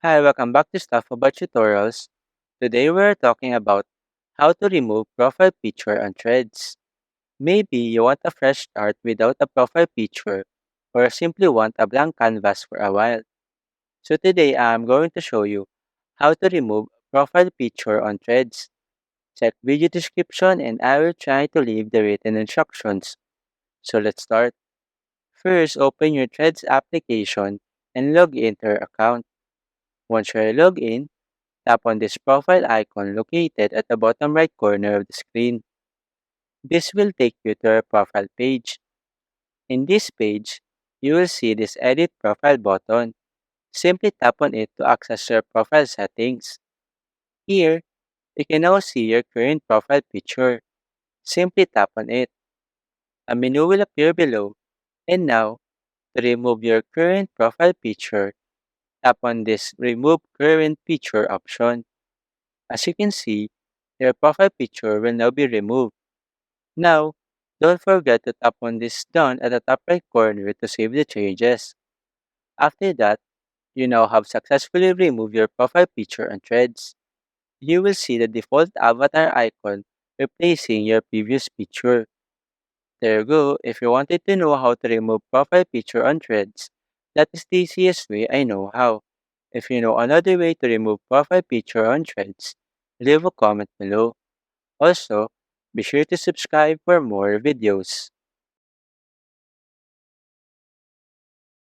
Hi, welcome back to Stuff About Tutorials. Today we're talking about how to remove profile picture on threads. Maybe you want a fresh start without a profile picture or simply want a blank canvas for a while. So today I'm going to show you how to remove profile picture on threads. Check video description and I will try to leave the written instructions. So let's start. First, open your Threads application and log into your account. Once you're logged in, tap on this profile icon located at the bottom right corner of the screen. This will take you to your profile page. In this page, you will see this Edit Profile button. Simply tap on it to access your profile settings. Here, you can now see your current profile picture. Simply tap on it. A menu will appear below. And now, to remove your current profile picture, tap on this Remove Current Picture option. As you can see, your profile picture will now be removed. Now, don't forget to tap on this done at the top right corner to save the changes. After that, you now have successfully removed your profile picture on Threads. You will see the default avatar icon replacing your previous picture. There you go. If you wanted to know how to remove profile picture on Threads, that is the easiest way I know how. If you know another way to remove profile picture on Threads, leave a comment below. Also, be sure to subscribe for more videos.